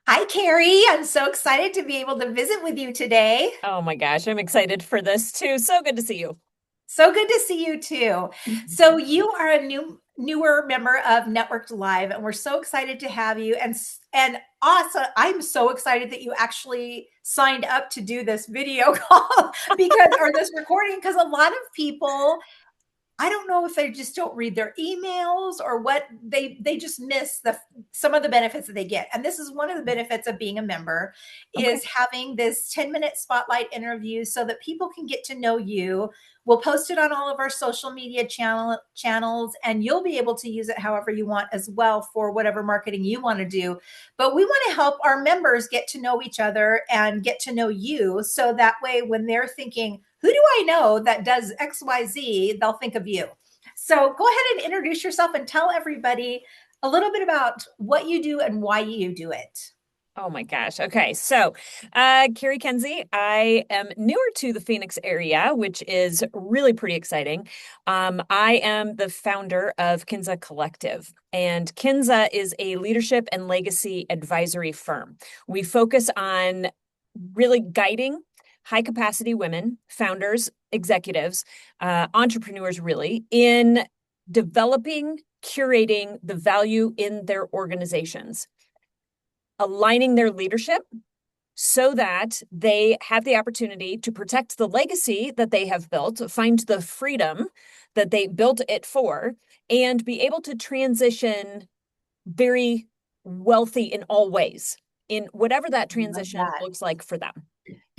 Hi, Cari. I'm so excited to be able to visit with you today. Oh my gosh, I'm excited for this too. So good to see you. So good to see you too. So you are a newer member of Networked Live, and we're so excited to have you. And also, I'm so excited that you actually signed up to do this video call or this recording because a lot of people, I don't know if they just don't read their emails or what they just miss some of the benefits that they get. And this is one of the benefits of being a member Okay. is having this 10-minute spotlight interview so that people can get to know you. We'll post it on all of our social media channels and you'll be able to use it however you want as well for whatever marketing you want to do. But we want to help our members get to know each other and get to know you so that way when they're thinking, who do I know that does XYZ? They'll think of you. So go ahead and introduce yourself and tell everybody a little bit about what you do and why you do it. Oh my gosh. Okay. Cari Kenzie, I am newer to the Phoenix area, which is really pretty exciting. I am the founder of Kenza Collective, and Kenza is a leadership and legacy advisory firm. We focus on really guiding high capacity women, founders, executives, entrepreneurs, really, in developing, curating the value in their organizations, aligning their leadership so that they have the opportunity to protect the legacy that they have built, find the freedom that they built it for, and be able to transition very wealthy in all ways, in whatever that I love transition that. looks like for them.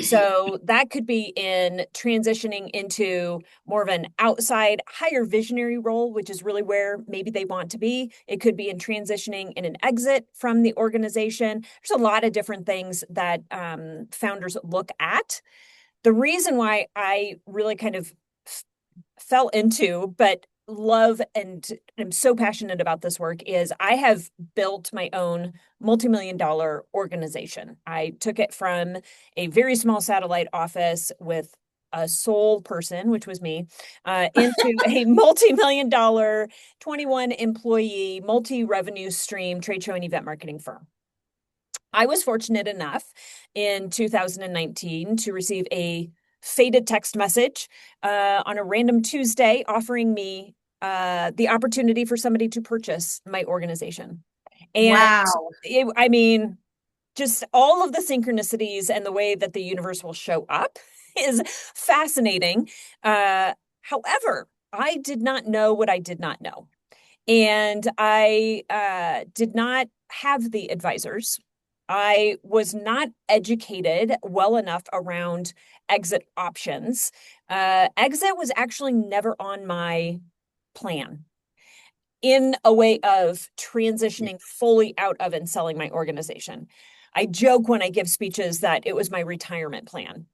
So that could be in transitioning into more of an outside, higher visionary role, which is really where maybe they want to be. It could be in transitioning in an exit from the organization. There's a lot of different things that founders look at. The reason why I really kind of fell into, but love and I'm so passionate about this work is I have built my own multi-million dollar organization. I took it from a very small satellite office with a sole person, which was me, into a multi-million dollar, 21 employee, multi-revenue stream trade show and event marketing firm. I was fortunate enough in 2019 to receive a faded text message on a random Tuesday offering me the opportunity for somebody to purchase my organization. And Wow. I mean, just all of the synchronicities and the way that the universe will show up is fascinating. However, I did not know what I did not know. And I did not have the advisors. I was not educated well enough around exit options. Exit was actually never on my plan in a way of transitioning fully out of and selling my organization. I joke when I give speeches that it was my retirement plan.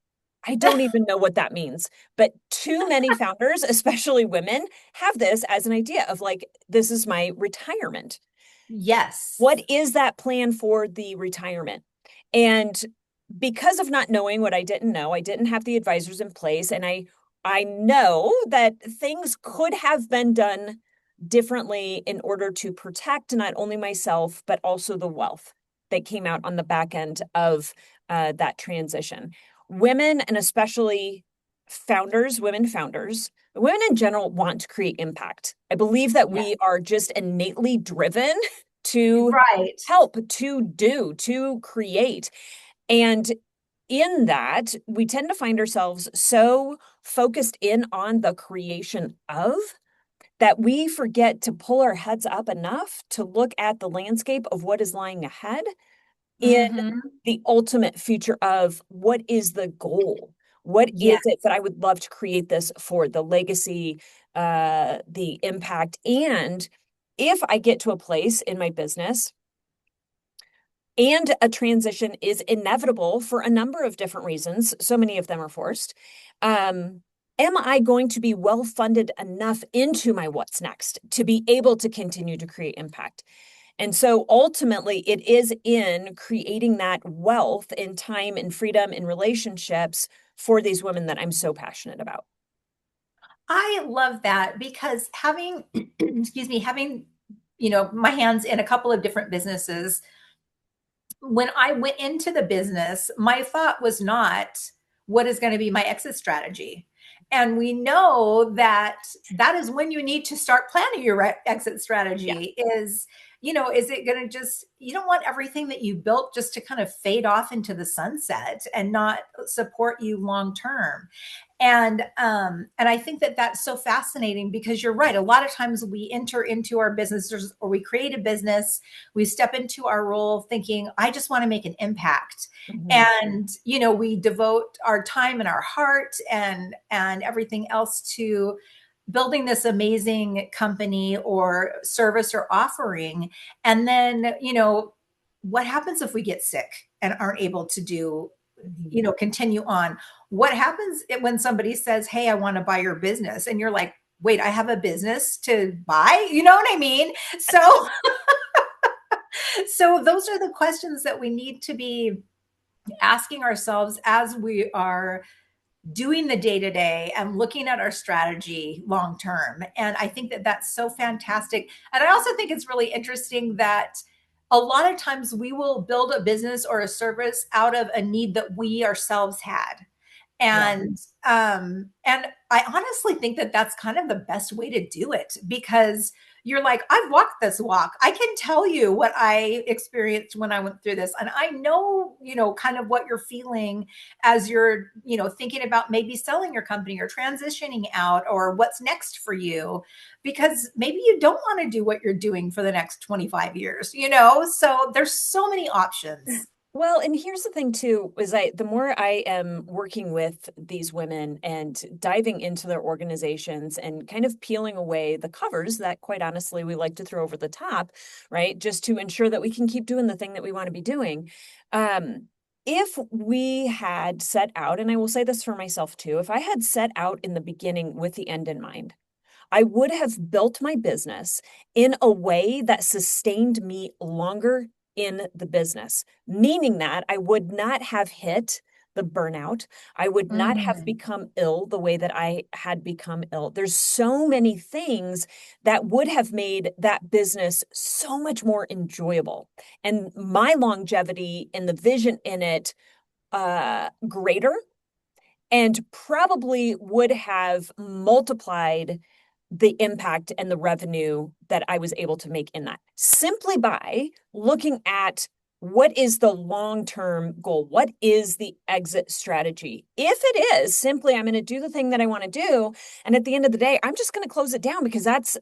I don't even know what that means, but too many founders, especially women, have this as an idea of like, this is my retirement. Yes. What is that plan for the retirement? And because of not knowing what I didn't know, I didn't have the advisors in place. And I know that things could have been done differently in order to protect not only myself, but also the wealth that came out on the back end of that transition. Women, and especially women in general want to create impact. I believe that Yeah. we are just innately driven to Right. help, to do, to create. And in that, we tend to find ourselves so focused in on the creation of that we forget to pull our heads up enough to look at the landscape of what is lying ahead in Mm-hmm. the ultimate future of what is the goal? What Yeah. is it that I would love to create this for the legacy, the impact? And if I get to a place in my business and a transition is inevitable for a number of different reasons, so many of them are forced. Am I going to be well funded enough into my what's next to be able to continue to create impact? And so ultimately, it is in creating that wealth in time and freedom in relationships for these women that I'm so passionate about. I love that because having, excuse me, having, my hands in a couple of different businesses, when I went into the business, my thought was not what is going to be my exit strategy. And we know that that is when you need to start planning your exit Yeah. strategy is, is it going to just, you don't want everything that you built just to kind of fade off into the sunset and not support you long term. And I think that that's so fascinating because you're right. A lot of times we enter into our businesses or we create a business, we step into our role thinking, I just want to make an impact. Mhm. And, we devote our time and our heart and everything else to building this amazing company or service or offering. And then, what happens if we get sick and aren't able to do, Mhm. continue on? What happens when somebody says, hey, I want to buy your business? And you're like, wait, I have a business to buy? You know what I mean? So, so those are the questions that we need to be asking ourselves as we are doing the day to day and looking at our strategy long term. And I think that that's so fantastic. And I also think it's really interesting that a lot of times we will build a business or a service out of a need that we ourselves had. Yeah. And I honestly think that that's kind of the best way to do it because you're like, I've walked this walk. I can tell you what I experienced when I went through this. And I know, kind of what you're feeling as you're, thinking about maybe selling your company or transitioning out or what's next for you, because maybe you don't want to do what you're doing for the next 25 years, So there's so many options. Well, and here's the thing too, is the more I am working with these women and diving into their organizations and kind of peeling away the covers that quite honestly we like to throw over the top, right? Just to ensure that we can keep doing the thing that we want to be doing. If we had set out, and I will say this for myself too, if I had set out in the beginning with the end in mind, I would have built my business in a way that sustained me longer in the business, meaning that I would not have hit the burnout. I would not have Mhm. become ill the way that I had become ill. There's so many things that would have made that business so much more enjoyable and my longevity and the vision in it greater, and probably would have multiplied the impact and the revenue that I was able to make in that simply by looking at what is the long-term goal? What is the exit strategy? If it is simply, I'm going to do the thing that I want to do, and at the end of the day, I'm just going to close it down because that's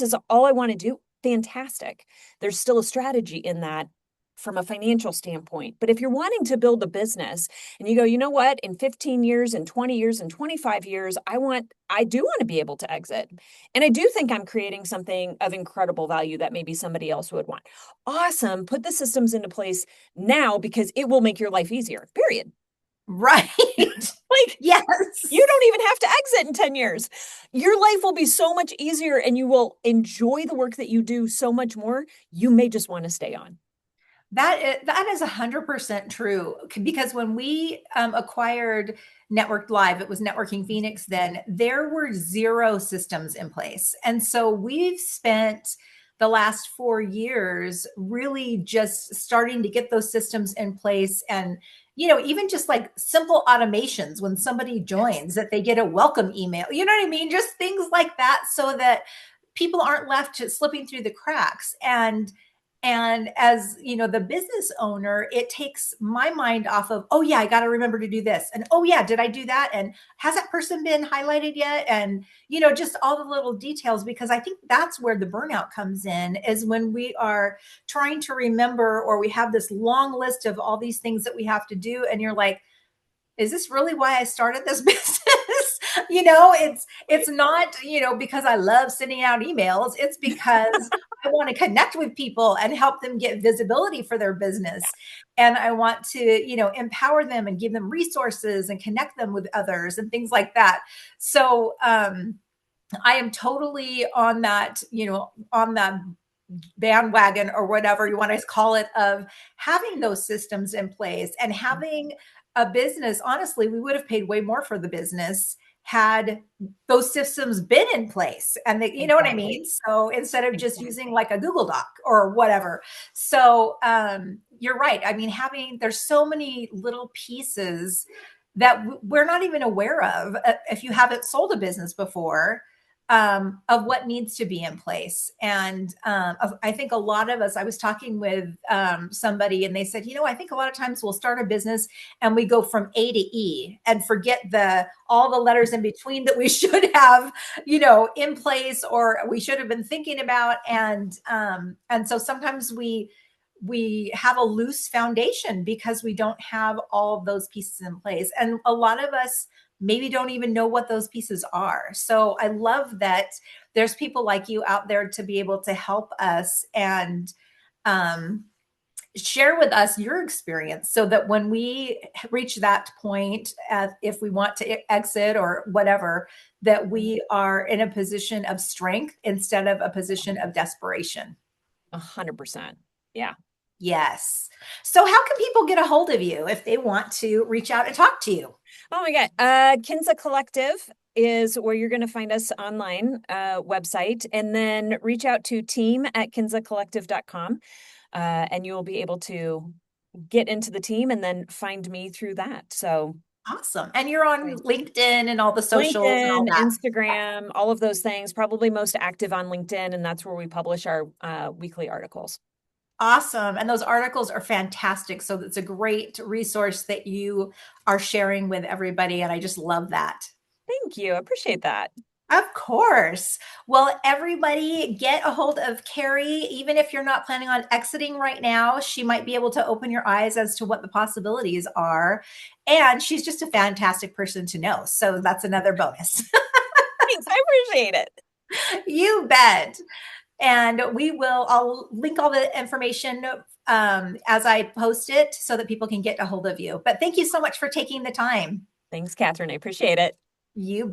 is all I want to do. Fantastic. There's still a strategy in that from a financial standpoint. But if you're wanting to build a business and you go, you know what, in 15 years and 20 years and 25 years, I do want to be able to exit. And I do think I'm creating something of incredible value that maybe somebody else would want. Awesome. Put the systems into place now because it will make your life easier. Period. Right. Like, you Yes. don't even have to exit in 10 years. Your life will be so much easier and you will enjoy the work that you do so much more. You may just want to stay on. That is 100% true because when we acquired Networked Live, it was Networking Phoenix then, there were zero systems in place. And so we've spent the last 4 years really just starting to get those systems in place. And, even just like simple automations when somebody joins, that they get a welcome email, you know what I mean? Just things like that so that people aren't left slipping through the cracks. And as the business owner, it takes my mind off of, oh yeah, I got to remember to do this, and oh yeah, did I do that, and has that person been highlighted yet, and just all the little details, because I think that's where the burnout comes in, is when we are trying to remember, or we have this long list of all these things that we have to do, and you're like, is this really why I started this business? It's not, because I love sending out emails. It's because I want to connect with people and help them get visibility for their business. And I want to, empower them and give them resources and connect them with others and things like that. So I am totally on that, on that bandwagon or whatever you want to call it, of having those systems in place and having a business. Honestly, we would have paid way more for the business had those systems been in place, and they, you know what I Exactly. mean? So instead of just using Exactly. like a Google Doc or whatever. So you're right. I mean, there's so many little pieces that we're not even aware of, if you haven't sold a business before, of what needs to be in place. And I think a lot of us, I was talking with somebody and they said, I think a lot of times we'll start a business and we go from A to E and forget all the letters in between that we should have, in place, or we should have been thinking about. And so sometimes we have a loose foundation because we don't have all of those pieces in place. And a lot of us maybe don't even know what those pieces are. So I love that there's people like you out there to be able to help us and share with us your experience, so that when we reach that point, if we want to exit or whatever, that we are in a position of strength instead of a position of desperation. 100%. Yeah. Yes. So how can people get a hold of you if they want to reach out and talk to you? Oh my God. Kenza Collective is where you're going to find us online website, and then reach out to team@kenzacollective.com, and you'll be able to get into the team and then find me through that. So Awesome. And you're on LinkedIn and all the socials and all LinkedIn, that. Instagram, all of those things, probably most active on LinkedIn, and that's where we publish our weekly articles. Awesome. And those articles are fantastic. So it's a great resource that you are sharing with everybody. And I just love that. Thank you. I appreciate that. Of course. Well, everybody get a hold of Cari. Even if you're not planning on exiting right now, she might be able to open your eyes as to what the possibilities are. And she's just a fantastic person to know. So that's another bonus. Thanks. I appreciate it. You bet. And I'll link all the information as I post it so that people can get a hold of you. But thank you so much for taking the time. Thanks, Catherine. I appreciate it. You bet.